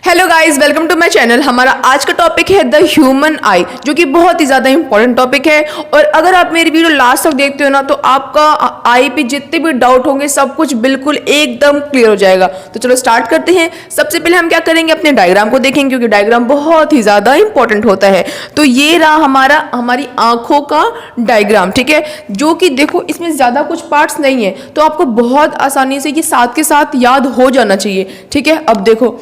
Hello guys, welcome to my channel. हमारा आज का टॉपिक है द ह्यूमन आई, जो कि बहुत ही ज़्यादा इंपॉर्टेंट टॉपिक है। और अगर आप मेरी वीडियो लास्ट तक देखते हो ना, तो आपका आई पे जितने भी डाउट होंगे सब कुछ बिल्कुल एकदम क्लियर हो जाएगा। तो चलो स्टार्ट करते हैं। सबसे पहले हम क्या करेंगे, अपने डायग्राम को देखेंगे, क्योंकि डायग्राम बहुत ही ज़्यादा इंपॉर्टेंट होता है। तो ये रहा हमारी आंखों का डायग्राम, ठीक है, जो कि देखो इसमें ज़्यादा कुछ पार्ट्स नहीं है, तो आपको बहुत आसानी से ये साथ के साथ याद हो जाना चाहिए, ठीक है। अब देखो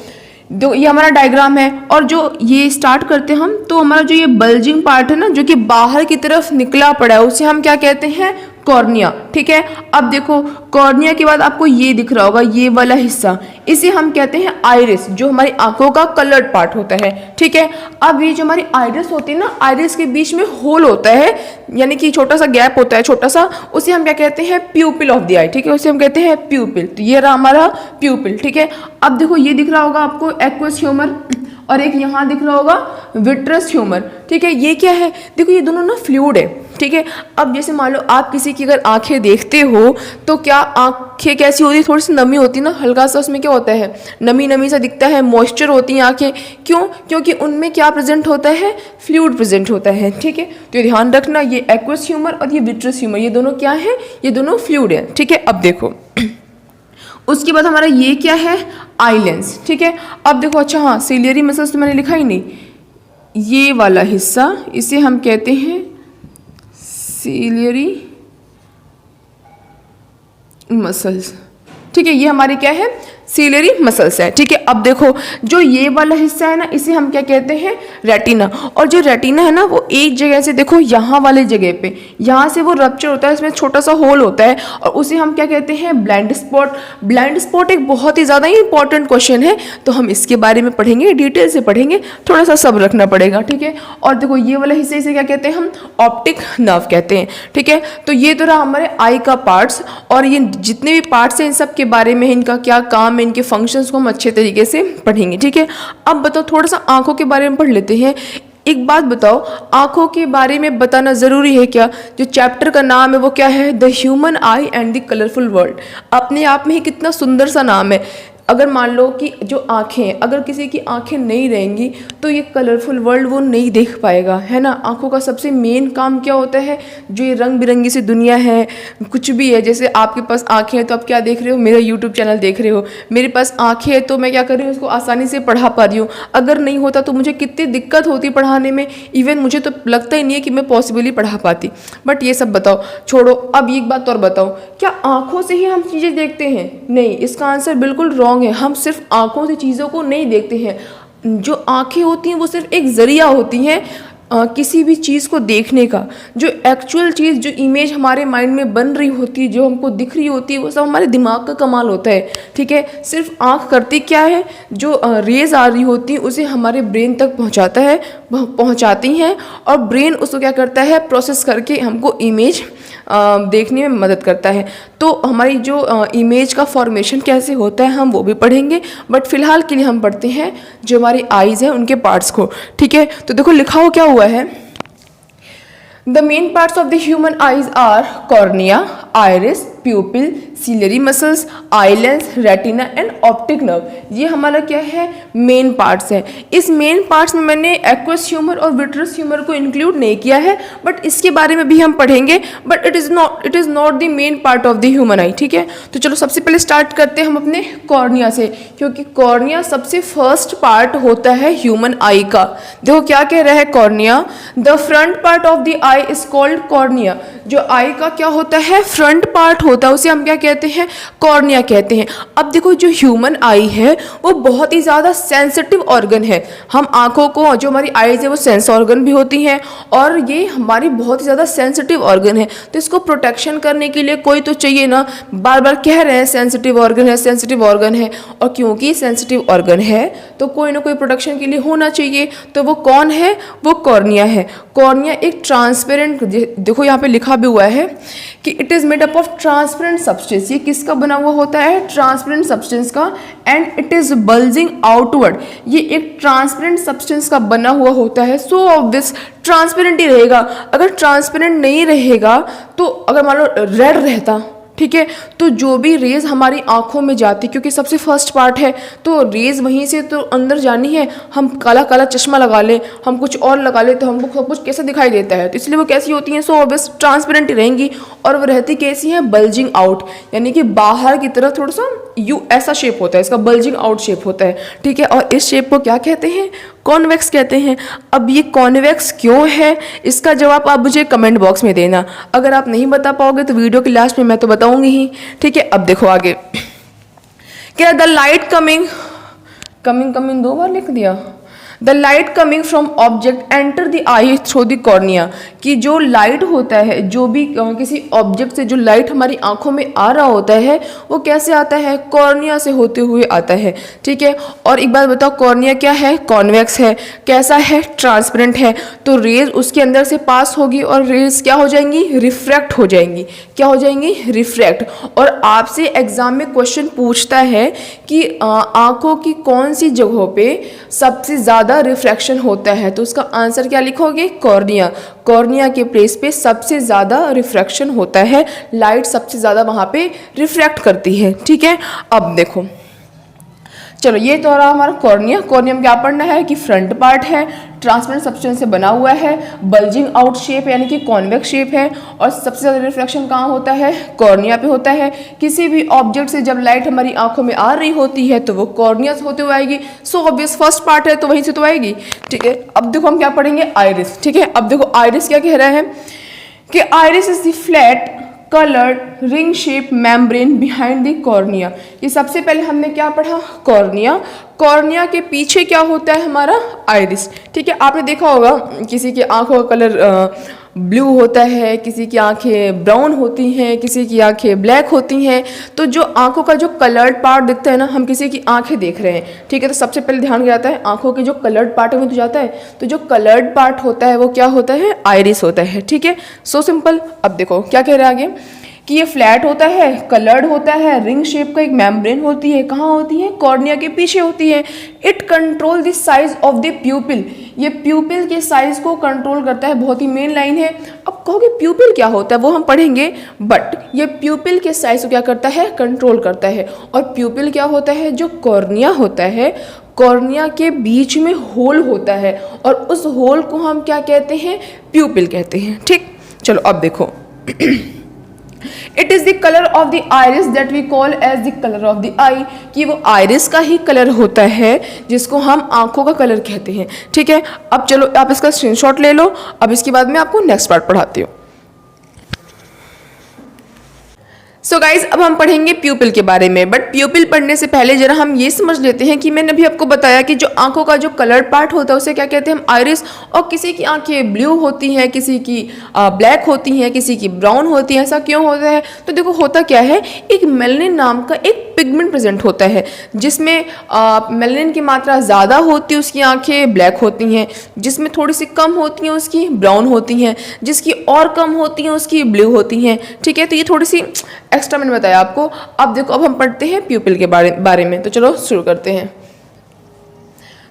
ये हमारा डायग्राम है, और जो ये स्टार्ट करते हैं हम, तो हमारा जो ये बल्जिंग पार्ट है ना, जो कि बाहर की तरफ निकला पड़ा है, उसे हम क्या कहते हैं, कॉर्निया, ठीक है। अब देखो कॉर्निया के बाद आपको ये दिख रहा होगा, ये वाला हिस्सा, इसे हम कहते हैं आइरिस, जो हमारी आंखों का कलर्ड पार्ट होता है, ठीक है। अब ये जो हमारी आइरिस होती है ना, आइरिस के बीच में होल होता है, यानी कि छोटा सा गैप होता है, छोटा सा, उसे हम क्या कहते हैं, प्यूपिल ऑफ द आई, ठीक है, उसे हम कहते हैं प्यूपिल। तो ये रहा हमारा प्यूपिल, ठीक है। अब देखो ये दिख रहा होगा आपको एक्वस ह्यूमर, और एक यहाँ दिख रहा होगा विट्रस ह्यूमर, ठीक है। ये क्या है, देखो ये दोनों ना फ्लूइड है, ठीक है। अब जैसे मान लो आप किसी की अगर आंखें देखते हो, तो क्या आंखें कैसी होती है, थोड़ी सी नमी होती है ना, हल्का सा उसमें क्या होता है, नमी नमी सा दिखता है, मॉइस्चर होती हैं आंखें, क्यों, क्योंकि उनमें क्या प्रेजेंट होता है, फ्लूइड प्रेजेंट होता है, ठीक है। तो ध्यान रखना, ये एक्वस ह्यूमर और ये विट्रस ह्यूमर, ये दोनों क्या है, ये दोनों फ्लूइड है, ठीक है। अब देखो उसके बाद हमारा ये क्या है, आई लेंस, ठीक है। अब देखो, अच्छा हाँ, सिलियरी मसल्स तो मैंने लिखा ही नहीं, ये वाला हिस्सा इसे हम कहते हैं सिलियरी मसल्स, ठीक है। ये हमारे क्या है, सिलियरी मसल्स है, ठीक है। अब देखो जो ये वाला हिस्सा है ना, इसे हम क्या कहते हैं, रेटिना। और जो रेटिना है ना, वो एक जगह से देखो यहाँ वाले जगह पे, यहाँ से वो रप्चर होता है, इसमें छोटा सा होल होता है, और उसे हम क्या कहते हैं, ब्लाइंड स्पॉट। ब्लाइंड स्पॉट एक बहुत ही ज़्यादा इंपॉर्टेंट क्वेश्चन है, तो हम इसके बारे में पढ़ेंगे, डिटेल से पढ़ेंगे, थोड़ा सा सब्र रखना पड़ेगा, ठीक है। और देखो ये वाला हिस्से इसे क्या कहते हैं, हम ऑप्टिक नर्व कहते हैं, ठीक है। तो ये तो रहा हमारे आई का पार्ट्स, और ये जितने भी पार्ट्स हैं इन सब के बारे में, इनका क्या काम, इनके फंक्शंस को हम अच्छे तरीके से पढ़ेंगे, ठीक है। अब बताओ थोड़ा सा आंखों के बारे में पढ़ लेते हैं। एक बात बताओ, आंखों के बारे में बताना जरूरी है क्या? जो चैप्टर का नाम है वो क्या है, the human I and the colourful world. अपने आप में ही कितना सुंदर सा नाम है। अगर मान लो कि जो आँखें हैं, अगर किसी की आँखें नहीं रहेंगी, तो ये कलरफुल वर्ल्ड वो नहीं देख पाएगा, है ना। आँखों का सबसे मेन काम क्या होता है, जो ये रंग बिरंगी सी दुनिया है, कुछ भी है, जैसे आपके पास आँखें हैं तो आप क्या देख रहे हो, मेरा यूट्यूब चैनल देख रहे हो, मेरे पास आँखें हैं तो मैं क्या कर रही हूँ, उसको आसानी से पढ़ा पा रही हूँ। अगर नहीं होता तो मुझे कितनी दिक्कत होती पढ़ाने में, इवन मुझे तो लगता ही नहीं है कि मैं पॉसिबली पढ़ा पाती। बट ये सब बताओ, छोड़ो। अब एक बात और बताओ, क्या आँखों से ही हम चीज़ें देखते हैं? नहीं, इसका आंसर बिल्कुल रॉन्ग है। हम सिर्फ आंखों से चीज़ों को नहीं देखते हैं। जो आंखें होती हैं वो सिर्फ एक जरिया होती हैं किसी भी चीज़ को देखने का। जो एक्चुअल चीज़, जो इमेज हमारे माइंड में बन रही होती है, जो हमको दिख रही होती है, वो सब हमारे दिमाग का कमाल होता है, ठीक है। सिर्फ आँख करती क्या है, जो रेज आ रही होती है उसे हमारे ब्रेन तक पहुँचाती हैं, और ब्रेन उसको क्या करता है, प्रोसेस करके हमको इमेज देखने में मदद करता है। तो हमारी जो इमेज का फॉर्मेशन कैसे होता है हम वो भी पढ़ेंगे, बट फिलहाल के लिए हम पढ़ते हैं जो हमारी आईज हैं उनके पार्ट्स को, ठीक है। तो देखो लिखा हो क्या हुआ है, the main parts of the human eyes are cornea, iris, pupil, ciliary muscles, eye lens, retina and optic nerve. ये हमारा क्या है, मेन पार्ट्स हैं। इस मेन पार्ट्स में मैंने एक्वस ह्यूमर और विट्रस ह्यूमर को इंक्लूड नहीं किया है, बट इसके बारे में भी हम पढ़ेंगे, but it is not the main part of the human आई, ठीक है। तो चलो सबसे पहले स्टार्ट करते हैं हम अपने कॉर्निया से, क्योंकि कॉर्निया सबसे फर्स्ट पार्ट होता है ह्यूमन आई का। देखो क्या कह रहा है cornea, the front part of the I is called cornea. जो आई का क्या होता है, फ्रंट पार्ट होता है, उसे हम क्या कहते हैं, कॉर्निया कहते हैं। अब देखो जो ह्यूमन आई है वो बहुत ही ज़्यादा सेंसिटिव ऑर्गन है। हम आंखों को, जो हमारी आईज है वो सेंस ऑर्गन भी होती हैं, और ये हमारी बहुत ही ज़्यादा सेंसिटिव ऑर्गन है। तो इसको प्रोटेक्शन करने के लिए कोई तो चाहिए ना, बार बार कह रहे हैं सेंसिटिव ऑर्गन है, सेंसिटिव ऑर्गन है, और क्योंकि सेंसिटिव ऑर्गन है तो कोई ना कोई प्रोटेक्शन के लिए होना चाहिए। तो वो कौन है, वो कॉर्निया है। कॉर्निया एक ट्रांसपेरेंट, देखो यहाँ पे लिखा भी हुआ है कि it is made up of transparent substance. ये किसका बना हुआ होता है, ट्रांसपेरेंट सब्सटेंस का, and it is bulging outward. ये एक ट्रांसपेरेंट सब्सटेंस का बना हुआ होता है। सो ऑब्वियस ट्रांसपेरेंट ही रहेगा। अगर ट्रांसपेरेंट नहीं रहेगा तो, अगर मान लो रेड रहता ठीक है। तो जो भी रेज हमारी आंखों में जाती, क्योंकि सबसे फर्स्ट पार्ट है तो रेज वहीं से तो अंदर जानी है। हम काला काला चश्मा लगा लें, हम कुछ और लगा लें तो हमको सब कुछ कैसा दिखाई देता है, तो इसलिए वो कैसी होती हैं, सो ऑब्वियस ट्रांसपेरेंट ही रहेंगी। और वो रहती कैसी हैं, बल्जिंग आउट, यानी कि बाहर की तरफ थोड़ा सा यू ऐसा शेप होता है इसका, बल्जिंग आउट शेप होता है, ठीक है। और इस शेप को क्या कहते हैं, कॉन्वेक्स कहते हैं। अब ये कॉन्वेक्स क्यों है, इसका जवाब आप मुझे कमेंट बॉक्स में देना। अगर आप नहीं बता पाओगे तो वीडियो के लास्ट में मैं तो बताऊंगी ही, ठीक है। अब देखो आगे क्या, द लाइट कमिंग कमिंग 2 बार लिख दिया। The light coming from object enter the I through the cornea, कि जो लाइट होता है, जो भी किसी ऑब्जेक्ट से जो लाइट हमारी आंखों में आ रहा होता है वो कैसे आता है, कॉर्निया से होते हुए आता है, ठीक है। और एक बात बताओ, कॉर्निया क्या है, कॉन्वेक्स है, कैसा है, ट्रांसपेरेंट है। तो रेज उसके अंदर से पास होगी और रेज क्या हो जाएंगी, रिफ्रैक्ट हो जाएंगी। क्या हो जाएंगी, रिफ्रैक्ट। और आपसे एग्जाम में क्वेश्चन पूछता है कि आंखों की कौन सी जगहों पे सबसे ज़्यादा रिफ्रैक्शन होता है, तो उसका आंसर क्या लिखोगे, कॉर्निया। कॉर्निया के प्लेस पे सबसे ज़्यादा रिफ्रैक्शन होता है, लाइट सबसे ज़्यादा वहाँ पे रिफ्रैक्ट करती है, ठीक है। अब देखो चलो, ये तो रहा हमारा कॉर्निया। कॉर्निया में क्या पढ़ना है कि फ्रंट पार्ट है, ट्रांसपेरेंट सब्सटेंस से बना हुआ है, बल्जिंग आउट शेप यानी कि कॉन्वेक्स शेप है, और सबसे ज़्यादा रिफ्लेक्शन कहाँ होता है, कॉर्निया पे होता है। किसी भी ऑब्जेक्ट से जब लाइट हमारी आंखों में आ रही होती है तो वो कॉर्निया से होते हुए आएगी। सो ऑब्वियस फर्स्ट पार्ट है तो वहीं से तो आएगी, ठीक है। अब देखो हम क्या पढ़ेंगे, आइरिस, ठीक है। अब देखो आइरिस क्या कह रहा है कि iris is the flat coloured ring shape membrane behind the cornea. ये सबसे पहले हमने क्या पढ़ा, कॉर्निया। कॉर्निया के पीछे क्या होता है हमारा, आइरिस, ठीक है। आपने देखा होगा किसी की आंखों का कलर ब्लू होता है, किसी की आंखें ब्राउन होती हैं, किसी की आंखें ब्लैक होती हैं। तो जो आंखों का जो कलर्ड पार्ट दिखता है ना, हम किसी की आंखें देख रहे हैं, ठीक है, तो सबसे पहले ध्यान क्या जाता है, आंखों के जो कलर्ड पार्ट है वो तो जाता है। तो जो कलर्ड पार्ट होता है वो क्या होता है, आइरिस होता है, ठीक है। So simple. अब देखो क्या कह रहा है आगे कि ये फ्लैट होता है, कलर्ड होता है, रिंग शेप का एक मेम्ब्रेन होती है, कहाँ होती है, कॉर्निया के पीछे होती है। It control the size of the प्यूपिल, ये प्यूपिल के साइज को कंट्रोल करता है, बहुत ही मेन लाइन है। अब कहोगे प्यूपिल क्या होता है, वो हम पढ़ेंगे, बट ये प्यूपिल के साइज को क्या करता है, कंट्रोल करता है। और प्यूपिल क्या होता है, जो कॉर्निया होता है, कॉर्निया के बीच में होल होता है, और उस होल को हम क्या कहते हैं, प्यूपिल कहते हैं, ठीक। चलो अब देखो it is the colour of the iris that we call as the colour of the eye, कि वो आइरिस का ही कलर होता है जिसको हम आंखों का कलर कहते हैं, ठीक है। अब चलो आप इसका स्क्रीनशॉट ले लो। अब इसके बाद मैं आपको नेक्स्ट पार्ट पढ़ाती हूँ। सो गाइज अब हम पढ़ेंगे प्यूपिल के बारे में, बट प्यूपिल पढ़ने से पहले जरा हम ये समझ लेते हैं कि मैंने अभी आपको बताया कि जो आंखों का जो कलर्ड पार्ट होता है उसे क्या कहते हैं हम, आइरिस। और किसी की आंखें ब्लू होती हैं, किसी की ब्लैक होती हैं, किसी की ब्राउन होती हैं। ऐसा क्यों होता है, तो देखो होता क्या है, एक मेलानिन नाम का एक पिगमेंट प्रेजेंट होता है, जिसमें मेलानिन की मात्रा ज़्यादा होती है उसकी आंखें ब्लैक होती हैं, जिसमें थोड़ी सी कम होती हैं उसकी ब्राउन होती हैं, जिसकी और कम होती हैं उसकी ब्लू होती हैं, ठीक है। तो ये थोड़ी सी एक्स्ट्रा मैंने बताया आपको। अब देखो अब हम पढ़ते हैं प्यूपिल के बारे में, तो चलो शुरू करते हैं।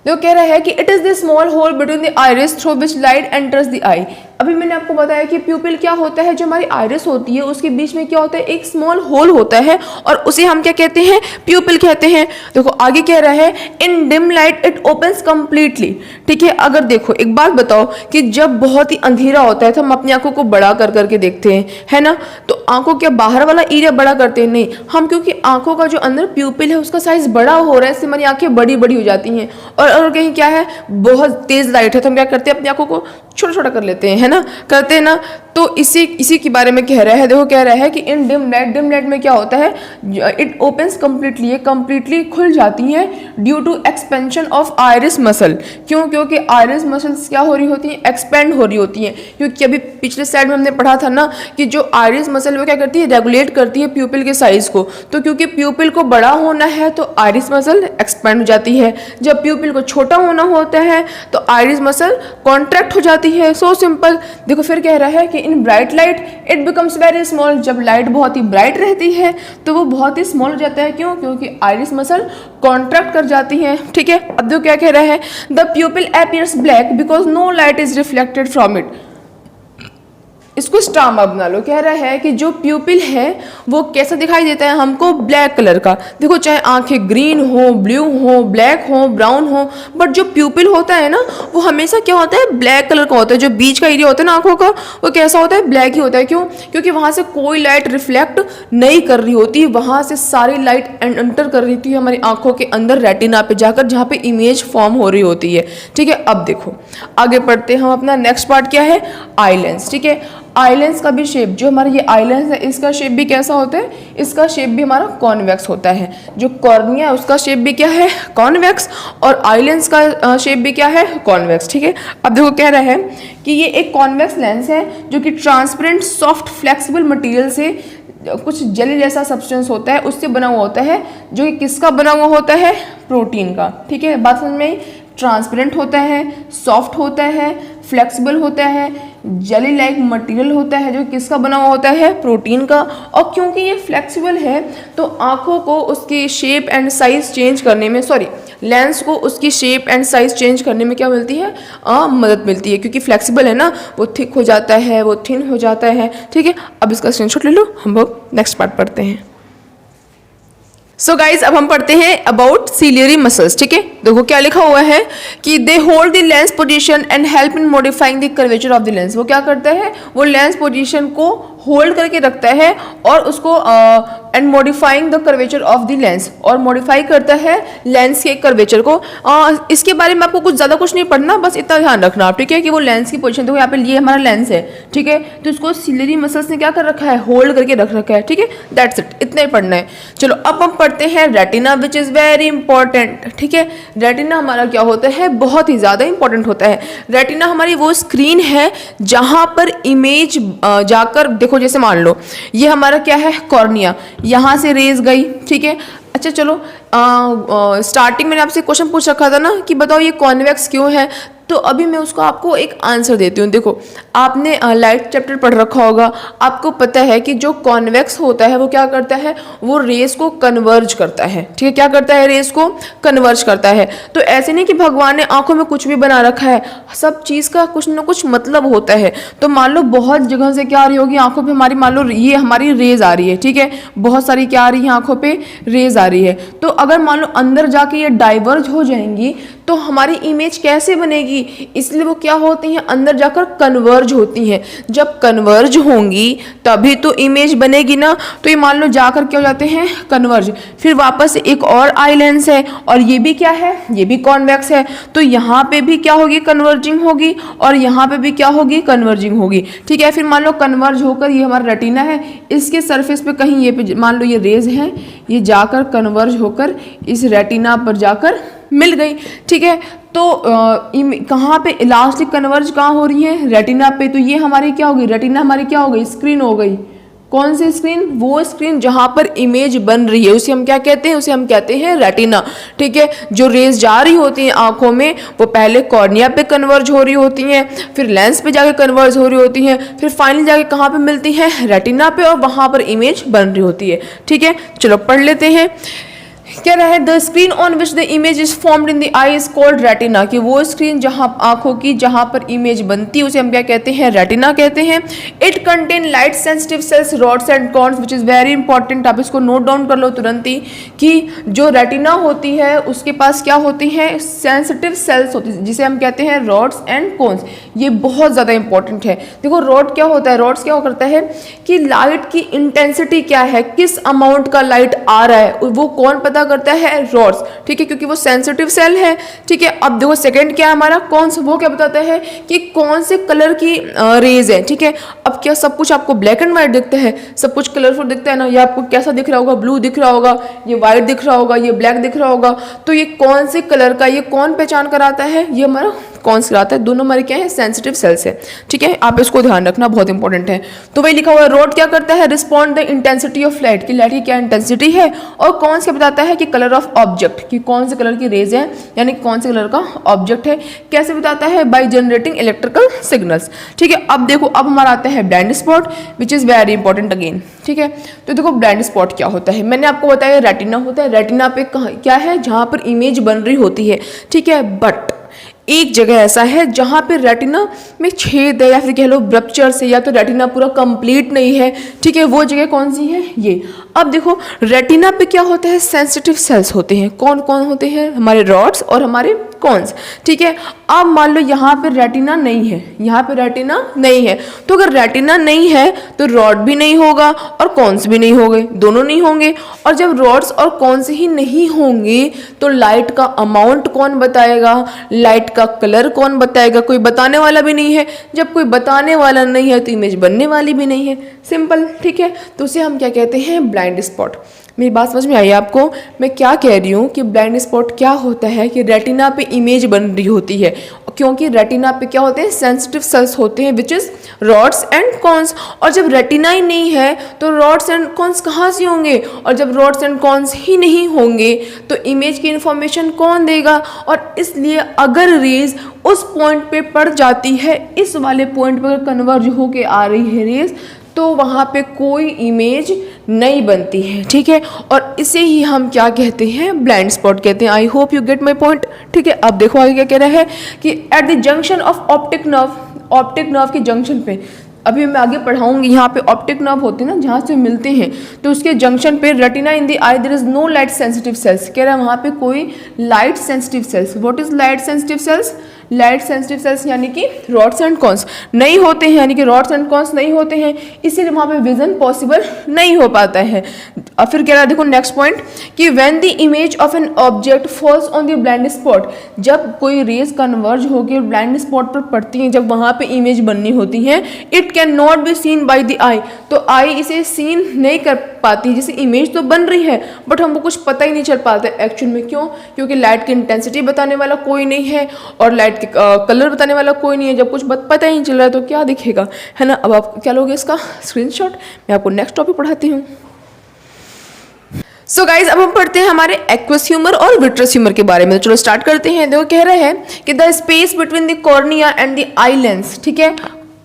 जो कह रहा है कि it is the small hole between the iris through which light enters the eye. अभी मैंने आपको बताया कि प्यूपिल क्या होता है, जो हमारी आइरिस होती है उसके बीच में क्या होता है, एक स्मॉल होल होता है, और उसे हम क्या कहते हैं, प्यूपिल कहते हैं। देखो आगे कह रहा है इन dim light it opens completely, ठीक है। अगर देखो एक बात बताओ कि जब बहुत ही अंधेरा होता है तो हम अपनी आंखों को बड़ा कर करके देखते हैं, है ना। तो आंखों के बाहर वाला एरिया बड़ा करते हैं, नहीं, हम क्योंकि आंखों का जो अंदर प्यूपिल है उसका साइज बड़ा हो रहा है, इससे हमारी आंखें बड़ी बड़ी हो जाती हैं। और कहीं क्या है, बहुत तेज लाइट है तो हम क्या करते हैं, अपनी आंखों को छोटा छोटा कर लेते हैं, है ना, करते हैं ना। तो इसी के बारे में कह रहा है। देखो कह रहा है कि इन डिम लाइट में क्या होता है, इट ओपन्स कंप्लीटली, ये कंप्लीटली खुल जाती हैं due to expansion of iris muscle. क्यों, क्योंकि आइरिस मसल्स क्या हो रही होती हैं, एक्सपेंड हो रही होती हैं। क्योंकि अभी पिछले स्लाइड में हमने पढ़ा था ना कि जो आइरिस मसल वो क्या करती है, रेगुलेट करती है प्यूपिल के साइज को। तो क्योंकि प्यूपिल को बड़ा होना है तो आइरिस मसल एक्सपेंड हो जाती है, जब प्यूपिल को छोटा होना होता है तो आइरिस मसल कॉन्ट्रैक्ट हो जाती है। So simple. देखो फिर कह रहा है कि in bright light it becomes very small, जब लाइट बहुत ही ब्राइट रहती है तो वो बहुत ही स्मॉल हो जाता है। क्यों, क्योंकि आइरिस मसल कॉन्ट्रैक्ट कर जाती है, ठीक है। अब देखो क्या कह रहा है, the pupil appears black because no light is reflected from it. इसको स्टारमा बना लो। कह रहा है कि जो प्यूपिल है वो कैसा दिखाई देता है हमको, ब्लैक कलर का। देखो चाहे आंखें ग्रीन हो, ब्लू हो, ब्लैक हो, ब्राउन हो, बट जो प्यूपिल होता है ना वो हमेशा क्या होता है, ब्लैक कलर का होता है। जो बीच का एरिया होता है ना आंखों का, वो कैसा होता है, ब्लैक ही होता है। क्यों? क्योंकि वहां से कोई लाइट रिफ्लेक्ट नहीं कर रही होती, वहां से सारी लाइट एंटर कर रही थी हमारी आंखों के अंदर रेटिना पे जाकर, जहाँ पे इमेज फॉर्म हो रही होती है। ठीक है, अब देखो आगे बढ़ते हैं हम। अपना नेक्स्ट पार्ट क्या है, आई लेंस। ठीक है, आई लेंस का भी शेप, जो हमारा ये आई लेंस है इसका शेप भी कैसा होता है, इसका शेप भी हमारा कॉन्वेक्स होता है। जो कॉर्निया है उसका शेप भी क्या है, कॉन्वेक्स, और आई लेंस का शेप भी क्या है, कॉन्वेक्स। ठीक है, अब देखो कह रहा है कि ये एक कॉन्वेक्स लेंस है जो कि ट्रांसपेरेंट सॉफ्ट फ्लेक्सिबल मटेरियल से, कुछ जेली जैसा सब्सटेंस होता है उससे बना हुआ होता है, जो कि किसका बना हुआ होता है, प्रोटीन का। ठीक है, बात समझ में आई? ट्रांसपेरेंट होता है, सॉफ्ट होता है, फ्लेक्सिबल होता है, जेली लाइक मटेरियल होता है, जो किसका बना हुआ होता है, प्रोटीन का। और क्योंकि ये फ्लेक्सिबल है तो आंखों को उसकी शेप एंड साइज चेंज करने में, सॉरी लेंस को उसकी शेप एंड साइज चेंज करने में क्या मिलती है, मदद मिलती है। क्योंकि फ्लेक्सिबल है ना, वो थिक हो जाता है, वो थिन हो जाता है। ठीक है, अब इसका स्क्रीनशॉट ले लो, हम लोग नेक्स्ट पार्ट पढ़ते हैं। सो गाइज अब हम पढ़ते हैं अबाउट सीलियरी मसल्स। ठीक है, देखो क्या लिखा हुआ है कि they hold the lens position and help in modifying the curvature of the lens. वो क्या करता है, वो लेंस पोजीशन को होल्ड करके रखता है और उसको and modifying the curvature of the lens, और मॉडिफाई करता है लेंस के कर्वेचर को। इसके बारे में आपको कुछ ज़्यादा कुछ नहीं पढ़ना, बस इतना ध्यान रखना आप। ठीक है, कि वो लेंस की पोजीशन, देखो यहाँ पे ये हमारा लेंस है। ठीक है, तो इसको सीलियरी मसल्स ने क्या कर रखा है, होल्ड करके रख रखा है। ठीक है, दैट्स इट, इतना ही पढ़ना है। चलो अब हम पढ़ते हैं retina, which is very important. ठीक है, रेटिना हमारा क्या होता है, बहुत ही ज़्यादा इंपॉर्टेंट होता है। रेटिना हमारी वो स्क्रीन है जहाँ पर इमेज जाकर, देखो जैसे मान लो ये हमारा क्या है, कॉर्निया, यहाँ से रेज गई। ठीक है, अच्छा चलो स्टार्टिंग में आपसे क्वेश्चन पूछ रखा था ना कि बताओ ये कॉन्वेक्स क्यों है, तो अभी मैं उसको आपको एक आंसर देती हूँ। देखो आपने लाइट चैप्टर पढ़ रखा होगा, आपको पता है कि जो कॉन्वेक्स होता है वो क्या करता है, वो रेस को कन्वर्ज करता है। ठीक है, क्या करता है, रेस को कन्वर्ज करता है। तो ऐसे नहीं कि भगवान ने आंखों में कुछ भी बना रखा है, सब चीज़ का कुछ ना कुछ मतलब होता है। तो मान लो बहुत जगह से क्या आ रही होगी आंखों पे हमारी, मान लो ये हमारी रेज आ रही है। ठीक है, बहुत सारी क्या आ रही है आंखों पे, रेज आ रही है। तो अगर मान लो अंदर जाके ये डाइवर्ज हो जाएंगी तो हमारी इमेज कैसे बनेगी, इसलिए वो क्या होती हैं, अंदर जाकर कन्वर्ज होती हैं। जब कन्वर्ज होंगी तभी तो इमेज बनेगी ना। तो ये मान लो जाकर क्या हो जाते हैं, कन्वर्ज। फिर वापस एक और आई लेंस है और ये भी क्या है, ये भी कॉन्वेक्स है। तो यहाँ पे भी क्या होगी, कन्वर्जिंग होगी, और यहाँ पे भी क्या होगी, कन्वर्जिंग होगी। ठीक है, फिर मान लो कन्वर्ज होकर ये हमारा रेटिना है, इसके सरफेस पे कहीं ये पे मान लो ये रेज है, ये जाकर कन्वर्ज होकर इस रेटिना पर जाकर मिल गई। ठीक है, तो कहाँ पे इलास्टिक कन्वर्ज कहाँ हो रही है, रेटिना पे। तो ये हमारी क्या होगी, रेटिना हमारी क्या हो गई, स्क्रीन हो गई। कौन सी स्क्रीन, वो स्क्रीन जहाँ पर इमेज बन रही है उसे हम क्या कहते हैं, उसे हम कहते हैं रेटिना। ठीक है, जो रेज जा रही होती हैं आंखों में वो पहले कॉर्निया पे कन्वर्ज हो रही होती हैं, फिर लेंस पे जाके कन्वर्ज हो रही होती हैं, फिर फाइनली जाके कहाँ पे मिलती हैं, रेटिना पे, और वहाँ पर इमेज बन रही होती है। ठीक है, चलो पढ़ लेते हैं। क्या रहा है, the screen on which the image is formed in the I is called retina, कि वो स्क्रीन जहां आंखों की जहां पर इमेज बनती है उसे हम क्या कहते हैं, रेटिना कहते हैं। It contain light sensitive sales, rods and cons, which is very important. आप इसको नोट डाउन कर लो तुरंत ही कि जो रेटिना होती है उसके पास क्या होती है, सेंसिटिव सेल्स होती है, जिसे हम कहते हैं रॉड्स एंड कॉन्स। ये बहुत ज़्यादा इंपॉर्टेंट है। देखो रॉड क्या होता है, रॉड्स क्या करता है कि लाइट की इंटेंसिटी क्या है, किस अमाउंट का लाइट आ रहा है वो कौन पता करता है, रॉड्स। ठीक है, क्योंकि वो सेंसिटिव सेल है। ठीक है, अब देखो सेकंड क्या है हमारा, कॉन्स, वो क्या बताता है कि कौन से कलर की रेज है। ठीक है, अब क्या सब कुछ आपको ब्लैक एंड व्हाइट दिखता है, सब कुछ कलरफुल दिखता है ना, ये आपको कैसा दिख रहा होगा, ब्लू दिख रहा होगा, ये व्हाइट दिख रहा होगा, ये ब्लैक दिख रहा होगा। तो ये कौन से कलर का, ये कौन पहचान कराता है, ये हमारा कौन सा आता है, दोनों हमारे क्या है, सेंसिटिव सेल्स है। ठीक है, आप इसको ध्यान रखना, बहुत इंपॉर्टेंट है। तो वही लिखा हुआ है, रॉड क्या करता है, respond the intensity of light, की लाइट की क्या इंटेंसिटी है, और कौन सा बताता है कि कलर ऑफ ऑब्जेक्ट, कि कौन से कलर की रेज है, यानी कौन से कलर का ऑब्जेक्ट है। कैसे बताता है, बाय जनरेटिंग इलेक्ट्रिकल सिग्नल्स। ठीक है, अब देखो अब हमारा आता है blind spot, which is very important again. ठीक है, तो देखो ब्लाइंड स्पॉट क्या होता है, मैंने आपको बताया रेटिना होता है, रेटिना पे क्या है, जहां पर इमेज बन रही होती है। ठीक है, बट एक जगह ऐसा है जहाँ पे रेटिना में छेद है या फिर कह लो रप्चर्स है या तो रेटिना पूरा कंप्लीट नहीं है, ठीक है, वो जगह कौन सी है, ये। अब देखो रेटिना पे क्या होता है, सेंसिटिव सेल्स होते हैं। कौन कौन होते हैं, हमारे रॉड्स और हमारे कॉन्स, ठीक है। अब मान लो यहाँ पे रेटिना नहीं है, यहाँ पे रेटिना नहीं है, तो अगर रेटिना नहीं है तो रॉड भी नहीं होगा और कॉन्स भी नहीं होंगे, दोनों नहीं होंगे। और जब रॉड्स और कॉन्स ही नहीं होंगे तो लाइट का अमाउंट कौन बताएगा, लाइट का कलर कौन बताएगा, कोई बताने वाला भी नहीं है। जब कोई बताने वाला नहीं है तो इमेज बनने वाली भी नहीं है, सिंपल, ठीक है। तो उसे हम क्या कहते हैं, ब्लाइंड स्पॉट। मेरी बात समझ में आई आपको, मैं क्या कह रही हूँ कि ब्लाइंड स्पॉट क्या होता है कि रेटिना पे इमेज बन रही होती है, क्योंकि रेटिना पे क्या होते हैं, सेंसिटिव सेल्स होते हैं which is rods and cons. और जब रेटिना ही नहीं है तो रॉड्स एंड कॉन्स कहाँ से होंगे, और जब रॉड्स एंड कॉन्स ही नहीं होंगे तो इमेज की इंफॉर्मेशन कौन देगा। और इसलिए अगर रेज उस पॉइंट पे पड़ जाती है, इस वाले पॉइंट पर कन्वर्ज होके आ रही है रेज, तो वहाँ पे कोई इमेज नहीं बनती है, ठीक है। और इसे ही हम क्या कहते हैं, ब्लाइंड स्पॉट कहते हैं। I hope you get my point, ठीक है। अब देखो आगे क्या कह रहा है कि at the junction of optic nerve के जंक्शन पे, अभी मैं आगे पढ़ाऊंगी, यहाँ पे ऑप्टिक नर्व होते हैं ना जहाँ से मिलते हैं, तो उसके जंक्शन पे retina in the eye there is no light sensitive cells, कह रहा है वहाँ पे कोई light sensitive cells. What is light sensitive cells, light sensitive cells यानी कि रॉड्स एंड कॉन्स नहीं होते हैं, यानी कि रॉड्स एंड कॉन्स नहीं होते हैं, इसीलिए वहाँ पे विजन पॉसिबल नहीं हो पाता है। और फिर कह रहा है देखो नेक्स्ट पॉइंट कि when the image of an object falls on the blind spot, जब कोई रेज कन्वर्ज होकर ब्लाइंड स्पॉट पर पड़ती हैं, जब वहाँ पे इमेज बननी होती है, it can not be seen by the eye, तो आई इसे सीन नहीं कर पाती। जैसे इमेज तो बन रही है बट हमको कुछ पता ही नहीं चल पाता है एक्चुअल में, क्यों, क्योंकि लाइट की इंटेंसिटी बताने वाला कोई नहीं है और लाइट कलर बताने वाला कोई नहीं है। जब कुछ पता ही नहीं चल रहा है तो क्या दिखेगा, है ना। अब आप क्या लोगे इसका स्क्रीनशॉट, मैं आपको नेक्स्ट टॉपिक पढ़ाती हूँ। सो गाइज अब हम पढ़ते हैं हमारे एक्वस ह्यूमर और विट्रस ह्यूमर के बारे में। तो चलो स्टार्ट करते हैं। देखो कह रहे हैं कि the space between the cornea and the eye lens, ठीक है,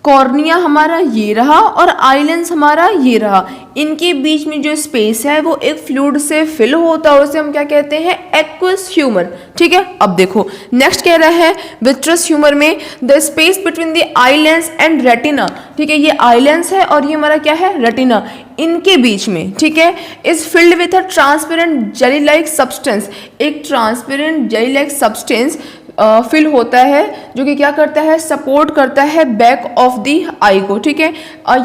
कॉर्निया हमारा ये रहा और आई लेंस हमारा ये रहा, इनके बीच में जो स्पेस है वो एक फ्लूइड से फिल होता है, उसे हम क्या कहते हैं, एक्वस ह्यूमर, ठीक है। अब देखो नेक्स्ट कह रहा है विट्रस ह्यूमर में the space between the eye lens and retina, ठीक है, ये आई लेंस है और ये हमारा क्या है, रेटिना, इनके बीच में, ठीक है, is filled with a transparent jelly like substance, एक transparent jelly like substance fill होता है जो कि क्या करता है, सपोर्ट करता है बैक ऑफ दी आई को, ठीक है।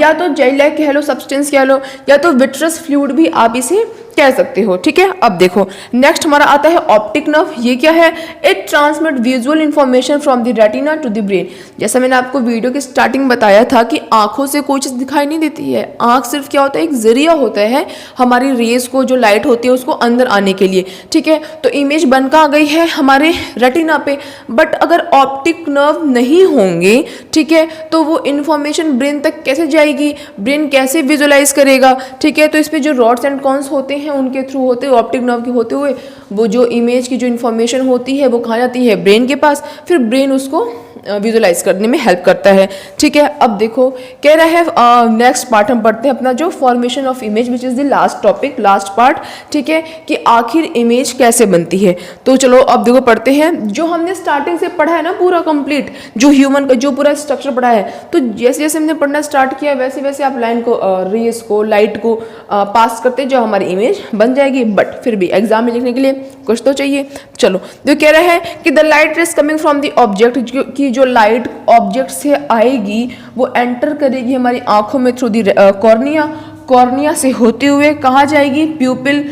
या तो जेल लाइक कह लो, सब्सटेंस कह लो, या तो विट्रस फ्लूइड भी आप इसे कह सकते हो, ठीक है। अब देखो नेक्स्ट हमारा आता है ऑप्टिक नर्व। ये क्या है, it transmit visual information from the retina to the brain. जैसा मैंने आपको वीडियो की स्टार्टिंग बताया था कि आंखों से कोई चीज दिखाई नहीं देती है, आंख सिर्फ क्या होता है, एक जरिया होता है हमारी रेज को, जो लाइट होती है उसको अंदर आने के लिए, ठीक है। तो इमेज बनकर आ गई है हमारे रेटिना पे, बट अगर ऑप्टिक नर्व नहीं होंगे, ठीक है, तो वो इंफॉर्मेशन ब्रेन तक कैसे जाएगी, ब्रेन कैसे विजुअलाइज करेगा, ठीक है। तो इस पे जो रॉड्स एंड कॉन्स होते हैं उनके थ्रू होते हुए, ऑप्टिक नर्व के होते हुए, वो जो इमेज की जो इन्फॉर्मेशन होती है वो कहाँ जाती है, ब्रेन के पास, फिर ब्रेन उसको विजुअलाइज करने में हेल्प करता है, ठीक है। अब देखो कह रहा है नेक्स्ट पार्ट हम पढ़ते हैं अपना जो formation of image which is the last topic, last part, ठीक है, कि आखिर इमेज कैसे बनती है। तो चलो अब देखो पढ़ते हैं जो हमने स्टार्टिंग से पढ़ा है ना पूरा कंप्लीट, जो ह्यूमन का जो पूरा स्ट्रक्चर पढ़ा है, तो जैसे जैसे हमने पढ़ना स्टार्ट किया वैसे वैसे आप लाइन को, रेस को, लाइट को पास करते जो हमारी इमेज बन जाएगी। बट फिर भी एग्जाम में लिखने के लिए कुछ तो चाहिए। चलो जो कह रहा है कि the light rays coming from the object, की जो लाइट ऑब्जेक्ट से आएगी वो एंटर करेगी हमारी आंखों में थ्रू दी कॉर्निया, कॉर्निया से होते हुए कहाँ जाएगी, प्यूपिल,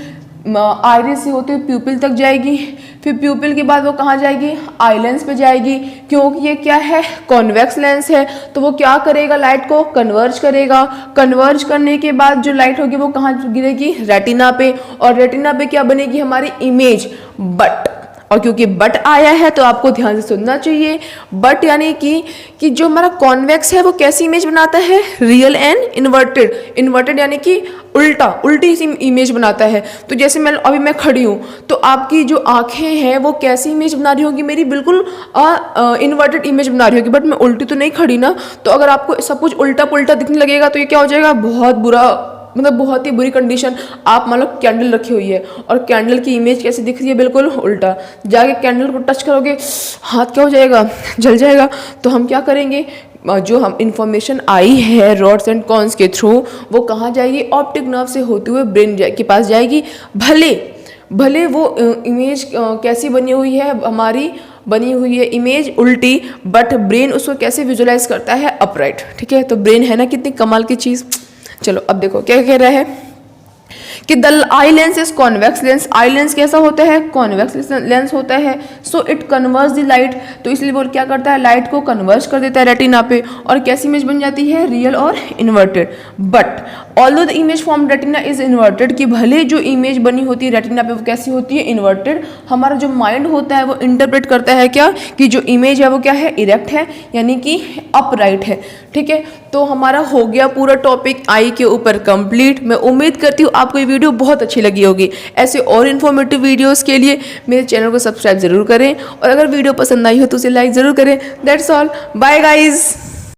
आइरिस से होते हुए प्यूपिल तक जाएगी, फिर प्यूपिल के बाद वो कहाँ जाएगी, आई लेंस पे जाएगी, क्योंकि ये क्या है, कॉन्वेक्स लेंस है, तो वो क्या करेगा, लाइट को कन्वर्ज करेगा, कन्वर्ज करने के बाद जो लाइट होगी वो कहाँ गिरेगी, रेटिना पे, और रेटिना पे क्या बनेगी, हमारी इमेज। बट, और क्योंकि बट आया है तो आपको ध्यान से सुनना चाहिए, बट यानी कि जो हमारा कॉन्वेक्स है वो कैसी इमेज बनाता है, रियल एंड इन्वर्टेड, इन्वर्टेड यानी कि उल्टी सी इमेज बनाता है। तो जैसे मैं खड़ी हूँ तो आपकी जो आंखें हैं वो कैसी इमेज बना रही होगी, मेरी बिल्कुल इन्वर्टेड इमेज बना रही होगी, बट मैं उल्टी तो नहीं खड़ी ना, तो अगर आपको सब कुछ उल्टा पुल्टा दिखने लगेगा तो ये क्या हो जाएगा, बहुत बुरा मतलब बहुत ही बुरी कंडीशन, आप मान लो कैंडल रखी हुई है और कैंडल की इमेज कैसे दिख रही है, बिल्कुल उल्टा, जाके कैंडल को टच करोगे हाथ क्या हो जाएगा, जल जाएगा। तो हम क्या करेंगे, जो हम इंफॉर्मेशन आई है रॉड्स एंड कॉन्स के थ्रू, वो कहाँ जाएगी, ऑप्टिक नर्व से होते हुए ब्रेन के पास जाएगी। भले वो इमेज कैसी बनी हुई है, हमारी बनी हुई है इमेज उल्टी, बट ब्रेन उसको कैसे विजुलाइज करता है, अपराइट। ठीक है, तो ब्रेन है ना कितनी कमाल की चीज़। चलो अब देखो क्या कह रहा है कि the eye lens is convex lens. Eye lens कैसा होता है, कॉन्वेक्स लेंस होता है। So it converse the light, तो इसलिए वो क्या करता है, लाइट को कन्वर्स कर देता है रेटिना पे, और कैसी इमेज बन जाती है, रियल और inverted. But although the image from retina is inverted, कि भले जो इमेज बनी होती है रेटिना पे वो कैसी होती है, इन्वर्टेड। हमारा जो माइंड होता है वो इंटरप्रेट करता है क्या, कि जो इमेज है वो क्या है, इरेक्ट है, यानी कि अपराइट है। ठीक है, तो हमारा हो गया पूरा टॉपिक आई के ऊपर कंप्लीट। मैं उम्मीद करती हूँ आपको ये वीडियो बहुत अच्छी लगी होगी। ऐसे और इन्फॉर्मेटिव वीडियोस के लिए मेरे चैनल को सब्सक्राइब जरूर करें, और अगर वीडियो पसंद आई हो तो उसे लाइक ज़रूर करें। That's all, bye guys.